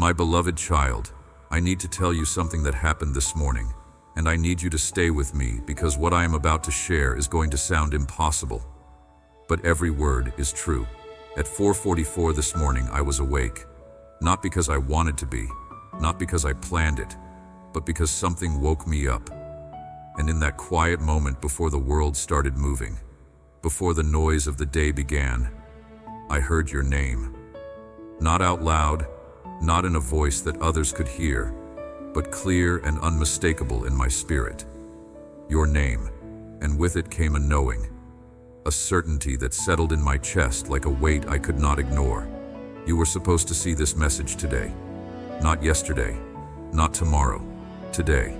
My beloved child, I need to tell you something that happened this morning, and I need you to stay with me because what I am about to share is going to sound impossible. But every word is true. At 4:44 this morning, I was awake, not because I wanted to be, not because I planned it, but because something woke me up. And in that quiet moment before the world started moving, before the noise of the day began, I heard your name. Not out loud, not in a voice that others could hear, but clear and unmistakable in my spirit. Your name, and with it came a knowing, a certainty that settled in my chest like a weight I could not ignore. You were supposed to see this message today. Not yesterday, not tomorrow, today.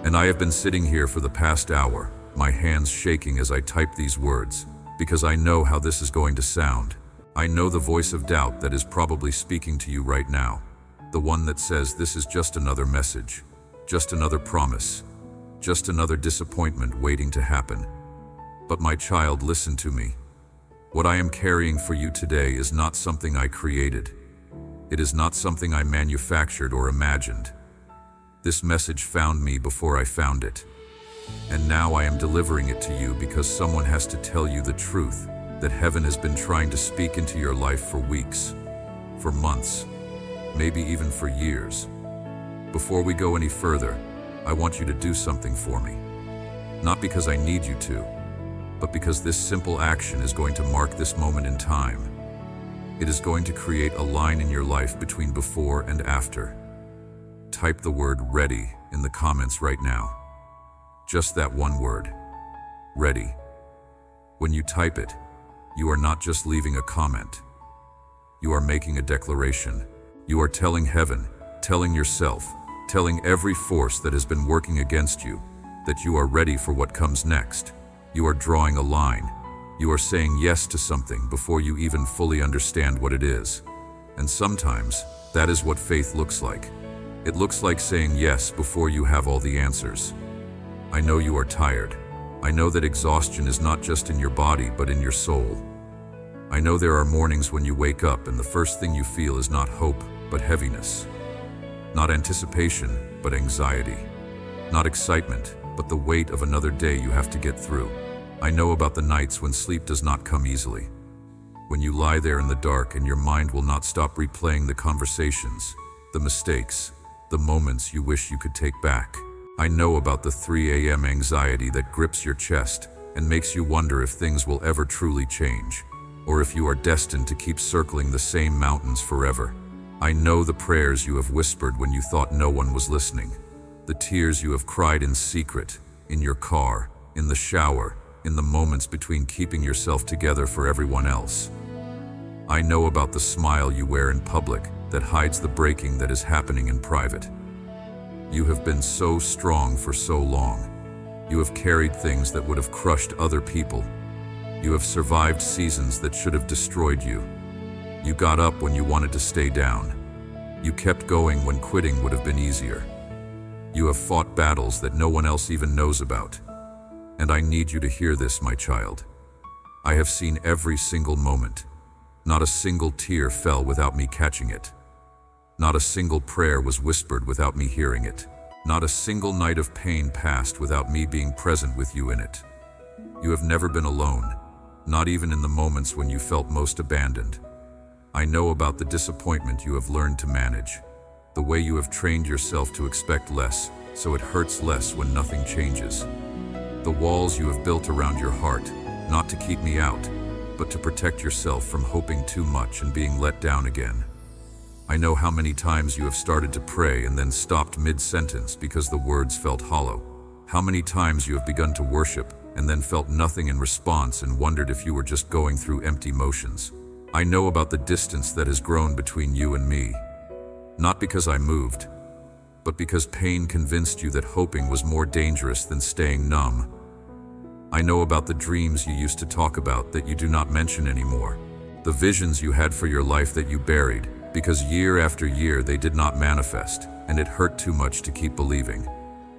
And I have been sitting here for the past hour, my hands shaking as I type these words, because I know how this is going to sound. I know the voice of doubt that is probably speaking to you right now, the one that says this is just another message, just another promise, just another disappointment waiting to happen. But my child, listen to me. What I am carrying for you today is not something I created. It is not something I manufactured or imagined. This message found me before I found it. And now I am delivering it to you because someone has to tell you the truth that heaven has been trying to speak into your life for weeks, for months, maybe even for years. Before we go any further, I want you to do something for me. Not because I need you to, but because this simple action is going to mark this moment in time. It is going to create a line in your life between before and after. Type the word ready in the comments right now. Just that one word, ready. When you type it, you are not just leaving a comment. You are making a declaration. You are telling heaven, telling yourself, telling every force that has been working against you that you are ready for what comes next. You are drawing a line. You are saying yes to something before you even fully understand what it is. And sometimes, that is what faith looks like. It looks like saying yes before you have all the answers. I know you are tired. I know that exhaustion is not just in your body, but in your soul. I know there are mornings when you wake up and the first thing you feel is not hope, but heaviness. Not anticipation, but anxiety. Not excitement, but the weight of another day you have to get through. I know about the nights when sleep does not come easily. When you lie there in the dark and your mind will not stop replaying the conversations, the mistakes, the moments you wish you could take back. I know about the 3 a.m. anxiety that grips your chest and makes you wonder if things will ever truly change, or if you are destined to keep circling the same mountains forever. I know the prayers you have whispered when you thought no one was listening, the tears you have cried in secret, in your car, in the shower, in the moments between keeping yourself together for everyone else. I know about the smile you wear in public that hides the breaking that is happening in private. You have been so strong for so long. You have carried things that would have crushed other people. You have survived seasons that should have destroyed you. You got up when you wanted to stay down. You kept going when quitting would have been easier. You have fought battles that no one else even knows about. And I need you to hear this, my child. I have seen every single moment. Not a single tear fell without me catching it. Not a single prayer was whispered without me hearing it. Not a single night of pain passed without me being present with you in it. You have never been alone, not even in the moments when you felt most abandoned. I know about the disappointment you have learned to manage, the way you have trained yourself to expect less, so it hurts less when nothing changes. The walls you have built around your heart, not to keep me out, but to protect yourself from hoping too much and being let down again. I know how many times you have started to pray and then stopped mid-sentence because the words felt hollow. How many times you have begun to worship and then felt nothing in response and wondered if you were just going through empty motions. I know about the distance that has grown between you and me. Not because I moved, but because pain convinced you that hoping was more dangerous than staying numb. I know about the dreams you used to talk about that you do not mention anymore. The visions you had for your life that you buried, because year after year they did not manifest, and it hurt too much to keep believing.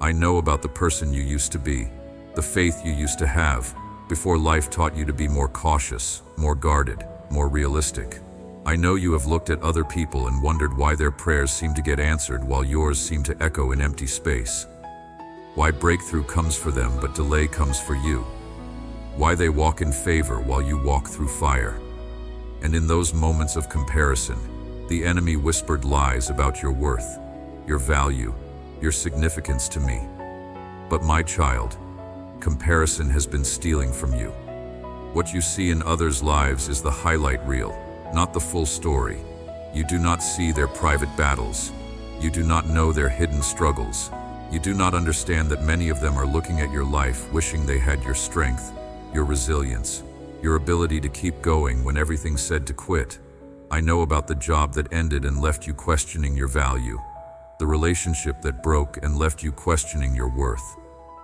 I know about the person you used to be, the faith you used to have, before life taught you to be more cautious, more guarded, more realistic. I know you have looked at other people and wondered why their prayers seem to get answered while yours seem to echo in empty space. Why breakthrough comes for them but delay comes for you. Why they walk in favor while you walk through fire. And in those moments of comparison, the enemy whispered lies about your worth, your value, your significance to me. But my child, comparison has been stealing from you. What you see in others' lives is the highlight reel, not the full story. You do not see their private battles. You do not know their hidden struggles. You do not understand that many of them are looking at your life wishing they had your strength, your resilience, your ability to keep going when everything said to quit. I know about the job that ended and left you questioning your value, the relationship that broke and left you questioning your worth,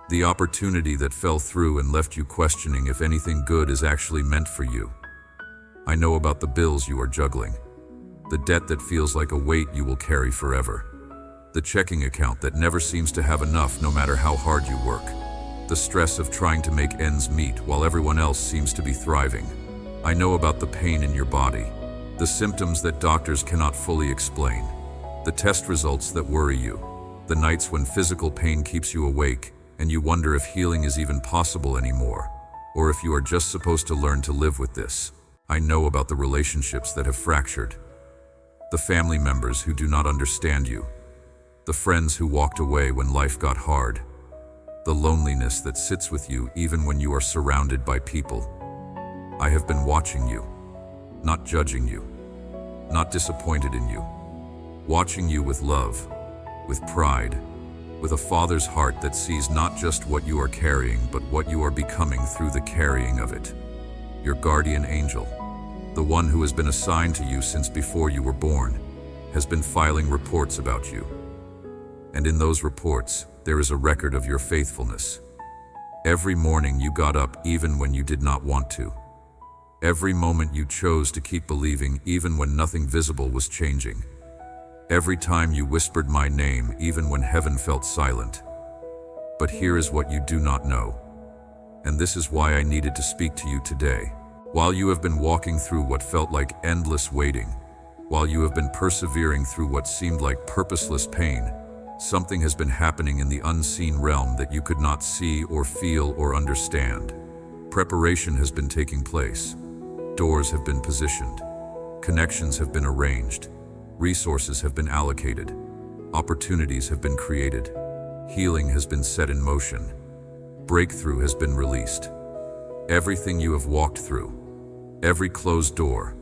the opportunity that fell through and left you questioning if anything good is actually meant for you. I know about the bills you are juggling, the debt that feels like a weight you will carry forever, the checking account that never seems to have enough no matter how hard you work, the stress of trying to make ends meet while everyone else seems to be thriving. I know about the pain in your body, the symptoms that doctors cannot fully explain, the test results that worry you, the nights when physical pain keeps you awake and you wonder if healing is even possible anymore, or if you are just supposed to learn to live with this. I know about the relationships that have fractured, the family members who do not understand you, the friends who walked away when life got hard, the loneliness that sits with you even when you are surrounded by people. I have been watching you, not judging you, not disappointed in you, watching you with love, with pride, with a father's heart that sees not just what you are carrying but what you are becoming through the carrying of it. Your guardian angel, the one who has been assigned to you since before you were born, has been filing reports about you. And in those reports, there is a record of your faithfulness. Every morning you got up even when you did not want to. Every moment you chose to keep believing even when nothing visible was changing. Every time you whispered my name even when heaven felt silent. But here is what you do not know. And this is why I needed to speak to you today. While you have been walking through what felt like endless waiting, while you have been persevering through what seemed like purposeless pain, something has been happening in the unseen realm that you could not see or feel or understand. Preparation has been taking place. Doors have been positioned. Connections have been arranged. Resources have been allocated. Opportunities have been created. Healing has been set in motion. Breakthrough has been released. Everything you have walked through, every closed door,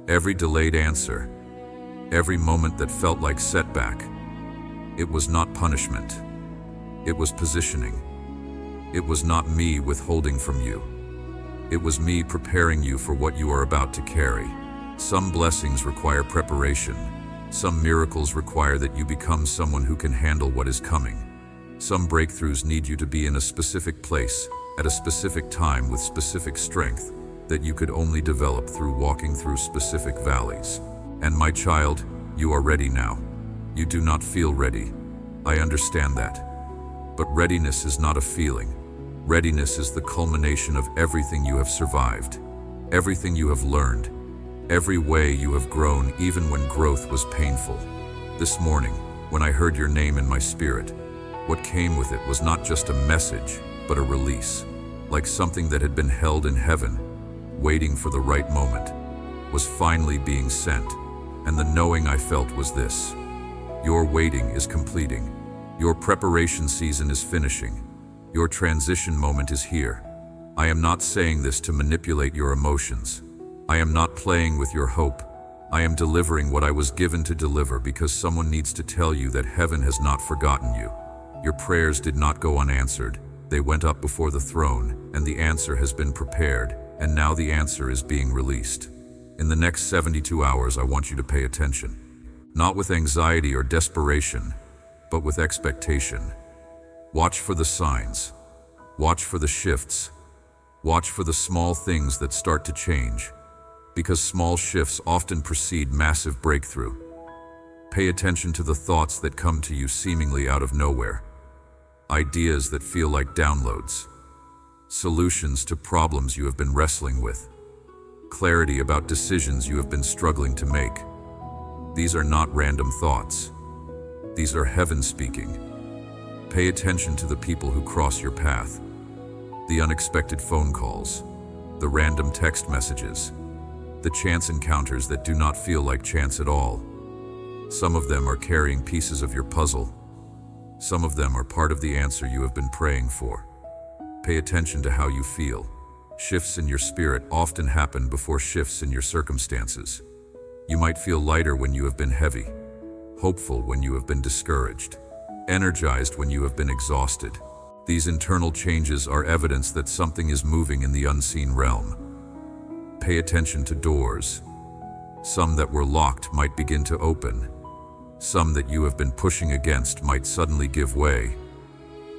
every delayed answer, every moment that felt like setback, it was not punishment. It was positioning. It was not me withholding from you. It was me preparing you for what you are about to carry. Some blessings require preparation. Some miracles require that you become someone who can handle what is coming. Some breakthroughs need you to be in a specific place, at a specific time with specific strength, that you could only develop through walking through specific valleys. And my child, you are ready now. You do not feel ready. I understand that. But readiness is not a feeling. Readiness is the culmination of everything you have survived, everything you have learned, every way you have grown even when growth was painful. This morning, when I heard your name in my spirit, what came with it was not just a message, but a release, like something that had been held in heaven, waiting for the right moment, was finally being sent. And the knowing I felt was this: your waiting is completing. Your preparation season is finishing. Your transition moment is here. I am not saying this to manipulate your emotions. I am not playing with your hope. I am delivering what I was given to deliver because someone needs to tell you that heaven has not forgotten you. Your prayers did not go unanswered. They went up before the throne, and the answer has been prepared, and now the answer is being released. In the next 72 hours, I want you to pay attention. Not with anxiety or desperation, but with expectation. Watch for the signs. Watch for the shifts. Watch for the small things that start to change, because small shifts often precede massive breakthrough. Pay attention to the thoughts that come to you seemingly out of nowhere. Ideas that feel like downloads. Solutions to problems you have been wrestling with. clarity about decisions you have been struggling to make. These are not random thoughts. These are heaven speaking. Pay attention to the people who cross your path, the unexpected phone calls, the random text messages, the chance encounters that do not feel like chance at all. Some of them are carrying pieces of your puzzle. Some of them are part of the answer you have been praying for. Pay attention to how you feel. Shifts in your spirit often happen before shifts in your circumstances. You might feel lighter when you have been heavy, hopeful when you have been discouraged, energized when you have been exhausted. These internal changes are evidence that something is moving in the unseen realm. Pay attention to doors. Some that were locked might begin to open. Some that you have been pushing against might suddenly give way.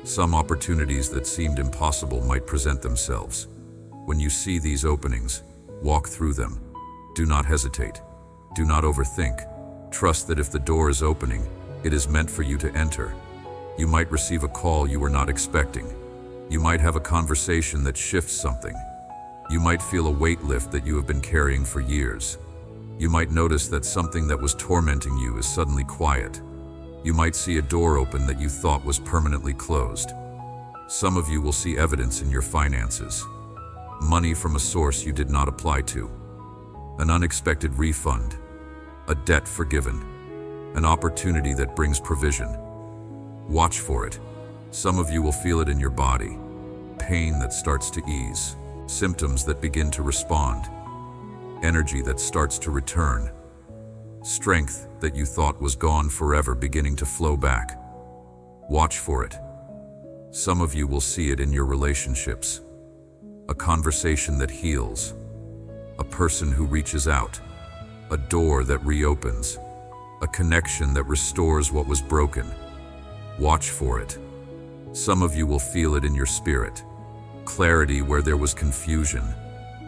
Some opportunities that seemed impossible might present themselves. When you see these openings, walk through them. Do not hesitate. Do not overthink. Trust that if the door is opening, it is meant for you to enter. You might receive a call you were not expecting. You might have a conversation that shifts something. You might feel a weight lift that you have been carrying for years. You might notice that something that was tormenting you is suddenly quiet. You might see a door open that you thought was permanently closed. Some of you will see evidence in your finances. Money from a source you did not apply to. An unexpected refund. A debt forgiven. An opportunity that brings provision. Watch for it. Some of you will feel it in your body. Pain that starts to ease. Symptoms that begin to respond. Energy that starts to return. Strength that you thought was gone forever beginning to flow back. Watch for it. Some of you will see it in your relationships. A conversation that heals. A person who reaches out. A door that reopens. A connection that restores what was broken. Watch for it. Some of you will feel it in your spirit. Clarity where there was confusion.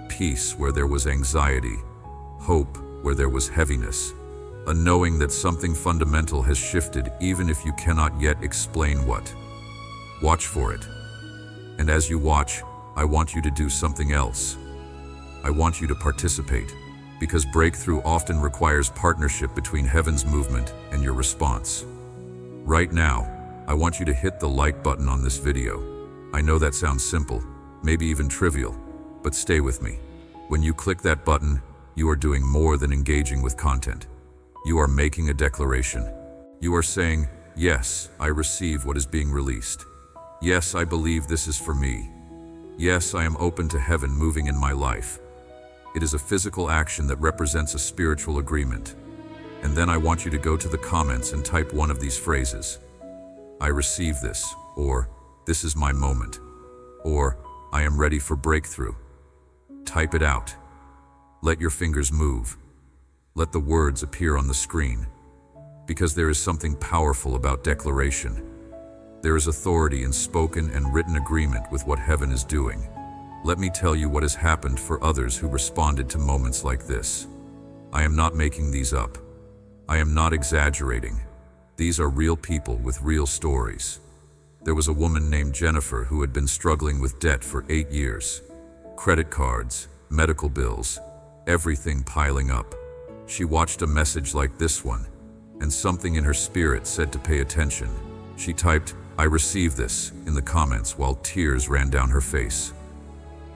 Peace where there was anxiety. Hope where there was heaviness. A knowing that something fundamental has shifted even if you cannot yet explain what. Watch for it. And as you watch, I want you to do something else. I want you to participate, because breakthrough often requires partnership between heaven's movement and your response. Right now, I want you to hit the like button on this video. I know that sounds simple, maybe even trivial, but stay with me. When you click that button, you are doing more than engaging with content. You are making a declaration. You are saying, yes, I receive what is being released. Yes, I believe this is for me. Yes, I am open to heaven moving in my life. It is a physical action that represents a spiritual agreement. And then I want you to go to the comments and type one of these phrases. I receive this, or this is my moment, or I am ready for breakthrough. Type it out. Let your fingers move. Let the words appear on the screen. Because there is something powerful about declaration. There is authority in spoken and written agreement with what heaven is doing. Let me tell you what has happened for others who responded to moments like this. I am not making these up. I am not exaggerating. These are real people with real stories. There was a woman named Jennifer who had been struggling with debt for 8 years. Credit cards, medical bills, everything piling up. She watched a message like this one, and something in her spirit said to pay attention. She typed, I receive this, in the comments while tears ran down her face.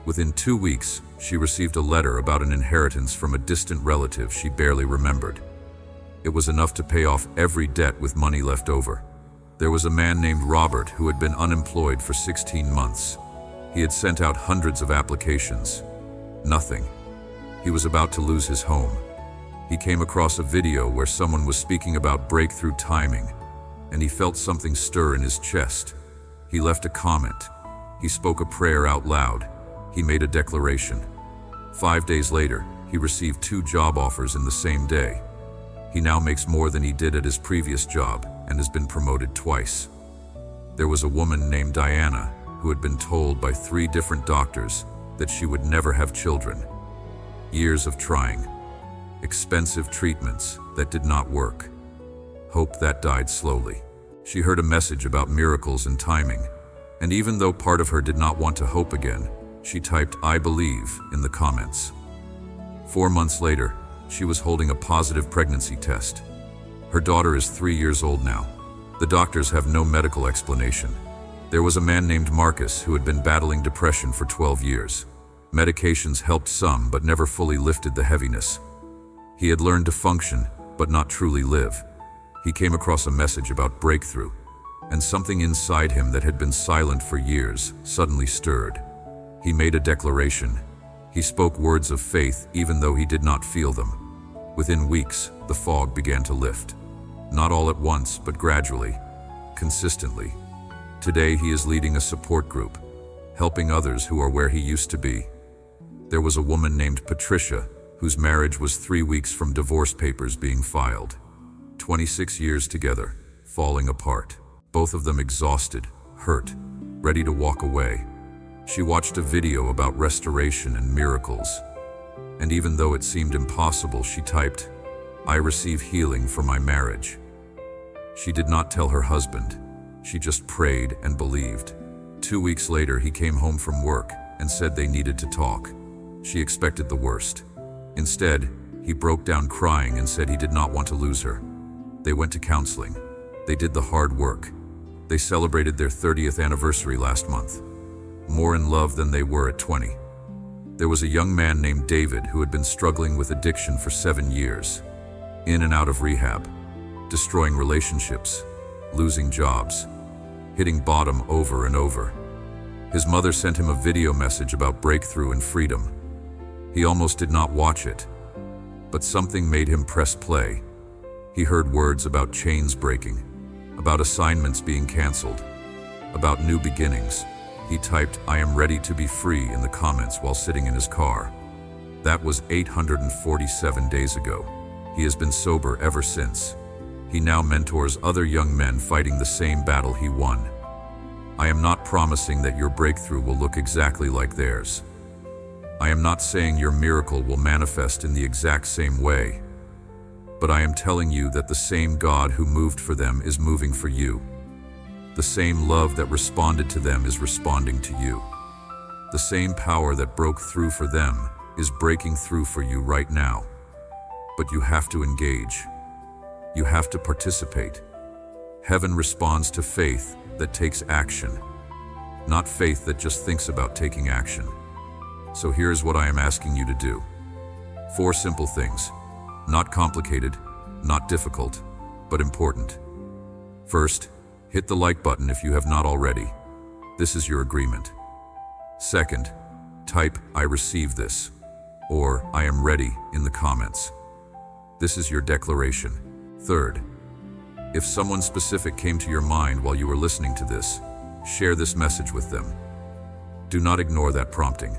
Within 2 weeks, she received a letter about an inheritance from a distant relative she barely remembered. It was enough to pay off every debt with money left over. There was a man named Robert who had been unemployed for 16 months. He had sent out hundreds of applications. Nothing. He was about to lose his home. He came across a video where someone was speaking about breakthrough timing, and he felt something stir in his chest. He left a comment. He spoke a prayer out loud. He made a declaration. 5 days later, he received 2 job offers in the same day. He now makes more than he did at his previous job and has been promoted twice. There was a woman named Diana who had been told by 3 different doctors that she would never have children. Years of trying. Expensive treatments that did not work. Hope that died slowly. She heard a message about miracles and timing, and even though part of her did not want to hope again, she typed, I believe, in the comments. 4 months later, she was holding a positive pregnancy test. Her daughter is 3 years old now. The doctors have no medical explanation. There was a man named Marcus who had been battling depression for 12 years. Medications helped some, but never fully lifted the heaviness. He had learned to function, but not truly live. He came across a message about breakthrough, and something inside him that had been silent for years suddenly stirred. He made a declaration. He spoke words of faith even though he did not feel them. Within weeks, the fog began to lift. Not all at once, but gradually, consistently. Today he is leading a support group, helping others who are where he used to be. There was a woman named Patricia, whose marriage was 3 weeks from divorce papers being filed. 26 years together, falling apart. Both of them exhausted, hurt, ready to walk away. She watched a video about restoration and miracles. And even though it seemed impossible, she typed, "I receive healing for my marriage." She did not tell her husband. She just prayed and believed. 2 weeks later, he came home from work and said they needed to talk. She expected the worst. Instead, he broke down crying and said he did not want to lose her. They went to counseling. They did the hard work. They celebrated their 30th anniversary last month. More in love than they were at 20. There was a young man named David who had been struggling with addiction for 7 years. In and out of rehab, destroying relationships, losing jobs, hitting bottom over and over. His mother sent him a video message about breakthrough and freedom. He almost did not watch it, but something made him press play. He heard words about chains breaking, about assignments being canceled, about new beginnings. He typed, "I am ready to be free" in the comments while sitting in his car. That was 847 days ago. He has been sober ever since. He now mentors other young men fighting the same battle he won. I am not promising that your breakthrough will look exactly like theirs. I am not saying your miracle will manifest in the exact same way. But I am telling you that the same God who moved for them is moving for you. The same love that responded to them is responding to you. The same power that broke through for them is breaking through for you right now. But you have to engage. You have to participate. Heaven responds to faith that takes action, not faith that just thinks about taking action. So here's what I am asking you to do. 4 simple things. Not complicated, not difficult, but important. First, hit the like button if you have not already. This is your agreement. Second, type "I receive this" or "I am ready" in the comments. This is your declaration. Third, if someone specific came to your mind while you were listening to this, share this message with them. Do not ignore that prompting.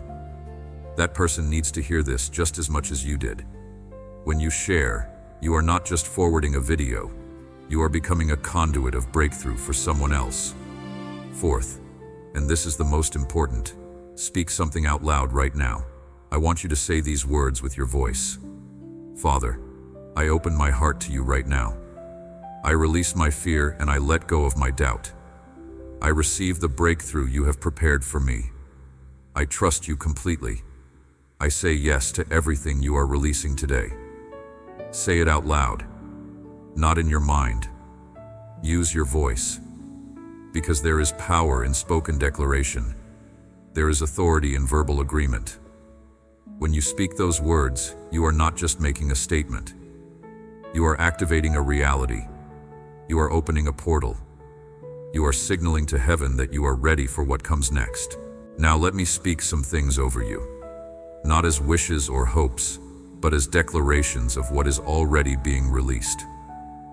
That person needs to hear this just as much as you did. When you share, you are not just forwarding a video, you are becoming a conduit of breakthrough for someone else. Fourth, and this is the most important, speak something out loud right now. I want you to say these words with your voice. Father, I open my heart to you right now. I release my fear and I let go of my doubt. I receive the breakthrough you have prepared for me. I trust you completely. I say yes to everything you are releasing today. Say it out loud, not in your mind. Use your voice. Because there is power in spoken declaration. There is authority in verbal agreement. When you speak those words, you are not just making a statement. You are activating a reality. You are opening a portal. You are signaling to heaven that you are ready for what comes next. Now let me speak some things over you. Not as wishes or hopes, but as declarations of what is already being released.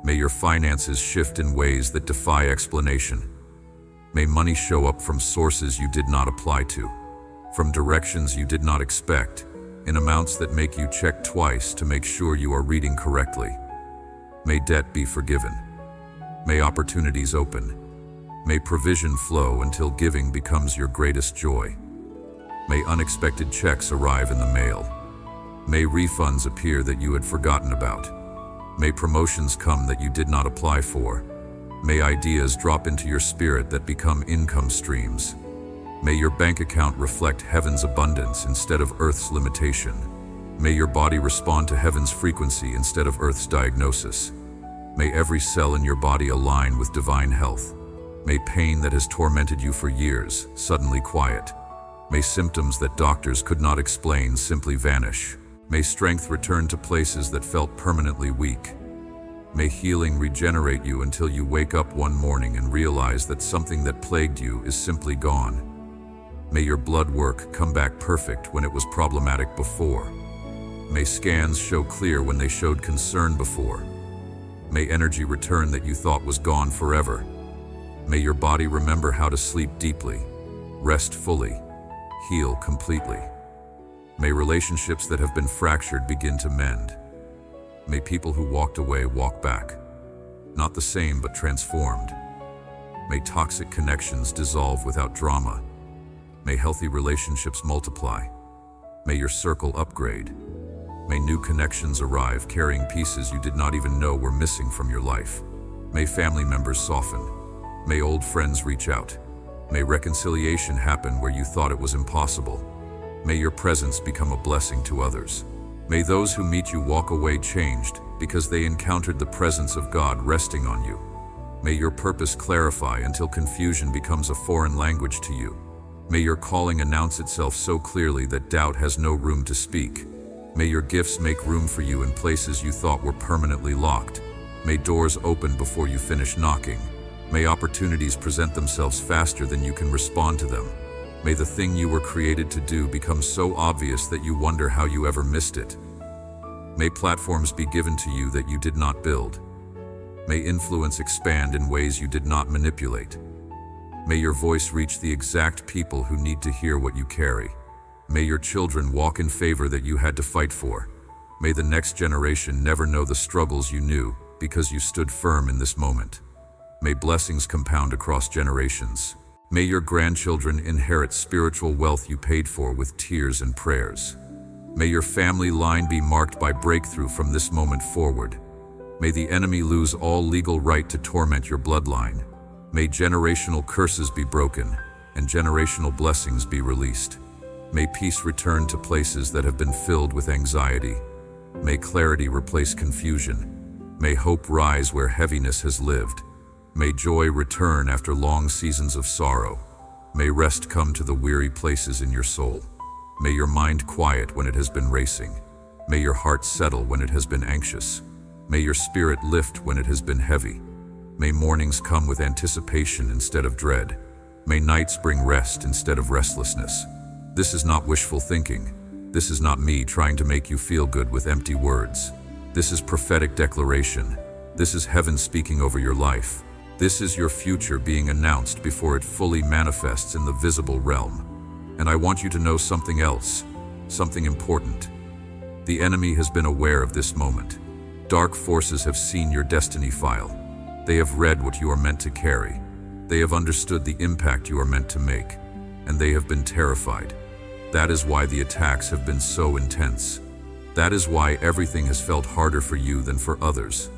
May your finances shift in ways that defy explanation. May money show up from sources you did not apply to, from directions you did not expect, in amounts that make you check twice to make sure you are reading correctly. May debt be forgiven. May opportunities open. May provision flow until giving becomes your greatest joy. May unexpected checks arrive in the mail. May refunds appear that you had forgotten about. May promotions come that you did not apply for. May ideas drop into your spirit that become income streams. May your bank account reflect heaven's abundance instead of earth's limitation. May your body respond to heaven's frequency instead of Earth's diagnosis. May every cell in your body align with divine health. May pain that has tormented you for years suddenly quiet. May symptoms that doctors could not explain simply vanish. May strength return to places that felt permanently weak. May healing regenerate you until you wake up one morning and realize that something that plagued you is simply gone. May your blood work come back perfect when it was problematic before. May scans show clear when they showed concern before. May energy return that you thought was gone forever. May your body remember how to sleep deeply, rest fully, heal completely. May relationships that have been fractured begin to mend. May people who walked away walk back, not the same but transformed. May toxic connections dissolve without drama. May healthy relationships multiply. May your circle upgrade. May new connections arrive carrying pieces you did not even know were missing from your life. May family members soften. May old friends reach out. May reconciliation happen where you thought it was impossible. May your presence become a blessing to others. May those who meet you walk away changed because they encountered the presence of God resting on you. May your purpose clarify until confusion becomes a foreign language to you. May your calling announce itself so clearly that doubt has no room to speak. May your gifts make room for you in places you thought were permanently locked. May doors open before you finish knocking. May opportunities present themselves faster than you can respond to them. May the thing you were created to do become so obvious that you wonder how you ever missed it. May platforms be given to you that you did not build. May influence expand in ways you did not manipulate. May your voice reach the exact people who need to hear what you carry. May your children walk in favor that you had to fight for. May the next generation never know the struggles you knew because you stood firm in this moment. May blessings compound across generations. May your grandchildren inherit spiritual wealth you paid for with tears and prayers. May your family line be marked by breakthrough from this moment forward. May the enemy lose all legal right to torment your bloodline. May generational curses be broken and generational blessings be released. May peace return to places that have been filled with anxiety. May clarity replace confusion. May hope rise where heaviness has lived. May joy return after long seasons of sorrow. May rest come to the weary places in your soul. May your mind quiet when it has been racing. May your heart settle when it has been anxious. May your spirit lift when it has been heavy. May mornings come with anticipation instead of dread. May nights bring rest instead of restlessness. This is not wishful thinking. This is not me trying to make you feel good with empty words. This is prophetic declaration. This is heaven speaking over your life. This is your future being announced before it fully manifests in the visible realm. And I want you to know something else, something important. The enemy has been aware of this moment. Dark forces have seen your destiny file. They have read what you are meant to carry. They have understood the impact you are meant to make. And they have been terrified. That is why the attacks have been so intense. That is why everything has felt harder for you than for others.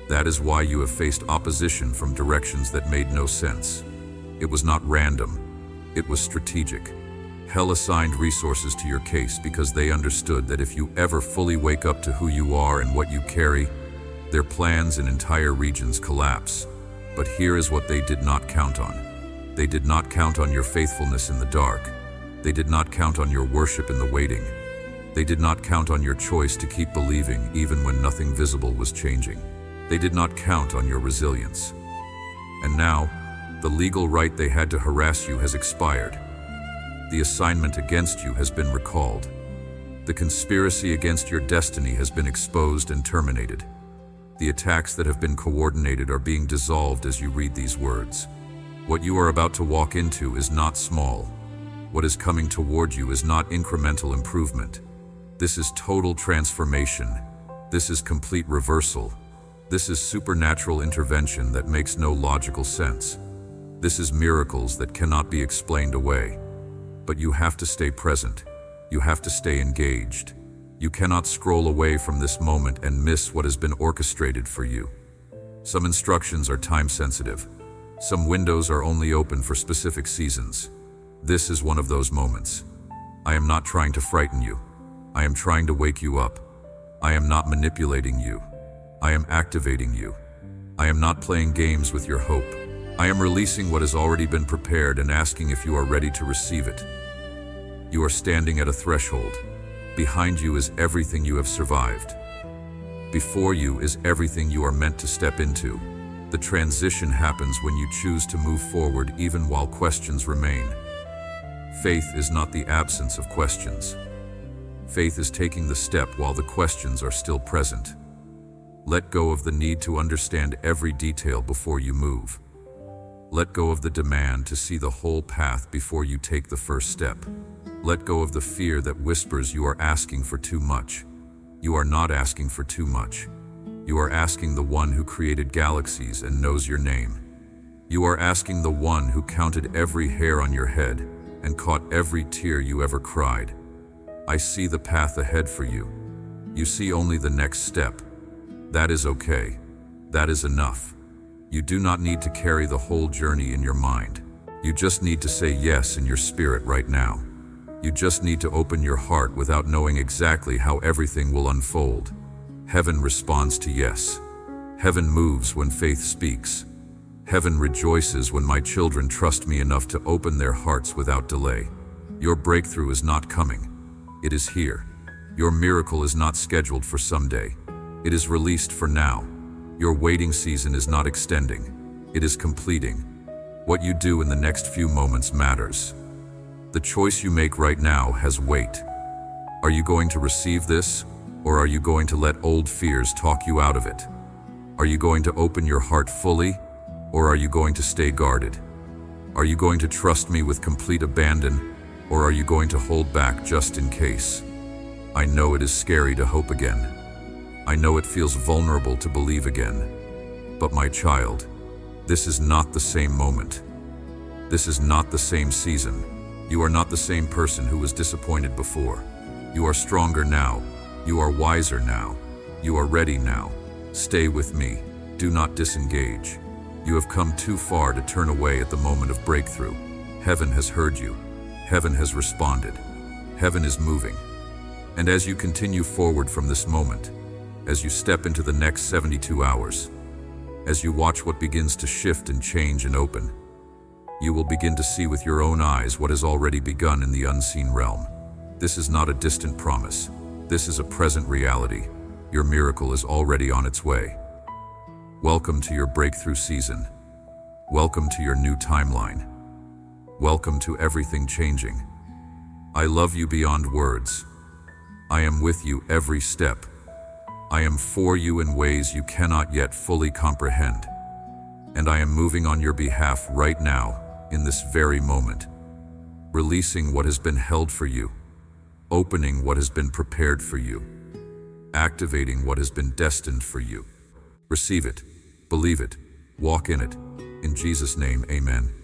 That is why you have faced opposition from directions that made no sense. It was not random. It was strategic. Hell assigned resources to your case because they understood that if you ever fully wake up to who you are and what you carry, their plans in entire regions collapse. But here is what they did not count on. They did not count on your faithfulness in the dark. They did not count on your worship in the waiting. They did not count on your choice to keep believing even when nothing visible was changing. They did not count on your resilience. And now, the legal right they had to harass you has expired. The assignment against you has been recalled. The conspiracy against your destiny has been exposed and terminated. The attacks that have been coordinated are being dissolved as you read these words. What you are about to walk into is not small. What is coming toward you is not incremental improvement. This is total transformation. This is complete reversal. This is supernatural intervention that makes no logical sense. This is miracles that cannot be explained away. But you have to stay present. You have to stay engaged. You cannot scroll away from this moment and miss what has been orchestrated for you. Some instructions are time-sensitive. Some windows are only open for specific seasons. This is one of those moments. I am not trying to frighten you. I am trying to wake you up. I am not manipulating you. I am activating you. I am not playing games with your hope. I am releasing what has already been prepared and asking if you are ready to receive it. You are standing at a threshold. Behind you is everything you have survived. Before you is everything you are meant to step into. The transition happens when you choose to move forward even while questions remain. Faith is not the absence of questions. Faith is taking the step while the questions are still present. Let go of the need to understand every detail before you move. Let go of the demand to see the whole path before you take the first step. Let go of the fear that whispers you are asking for too much. You are not asking for too much. You are asking the one who created galaxies and knows your name. You are asking the one who counted every hair on your head and caught every tear you ever cried. I see the path ahead for you. You see only the next step. That is okay. That is enough. You do not need to carry the whole journey in your mind. You just need to say yes in your spirit right now. You just need to open your heart without knowing exactly how everything will unfold. Heaven responds to yes. Heaven moves when faith speaks. Heaven rejoices when my children trust me enough to open their hearts without delay. Your breakthrough is not coming. It is here. Your miracle is not scheduled for someday. It is released for now. Your waiting season is not extending. It is completing. What you do in the next few moments matters. The choice you make right now has weight. Are you going to receive this, or are you going to let old fears talk you out of it? Are you going to open your heart fully, or are you going to stay guarded? Are you going to trust me with complete abandon, or are you going to hold back just in case? I know it is scary to hope again. I know it feels vulnerable to believe again. But my child, this is not the same moment. This is not the same season. You are not the same person who was disappointed before. You are stronger now. You are wiser now. You are ready now. Stay with me. Do not disengage. You have come too far to turn away at the moment of breakthrough. Heaven has heard you. Heaven has responded. Heaven is moving. And as you continue forward from this moment, as you step into the next 72 hours, as you watch what begins to shift and change and open, you will begin to see with your own eyes what has already begun in the unseen realm. This is not a distant promise. This is a present reality. Your miracle is already on its way. Welcome to your breakthrough season. Welcome to your new timeline. Welcome to everything changing. I love you beyond words. I am with you every step. I am for you in ways you cannot yet fully comprehend. And I am moving on your behalf right now, in this very moment, releasing what has been held for you, opening what has been prepared for you, activating what has been destined for you. Receive it, believe it, walk in it. In Jesus' name, amen.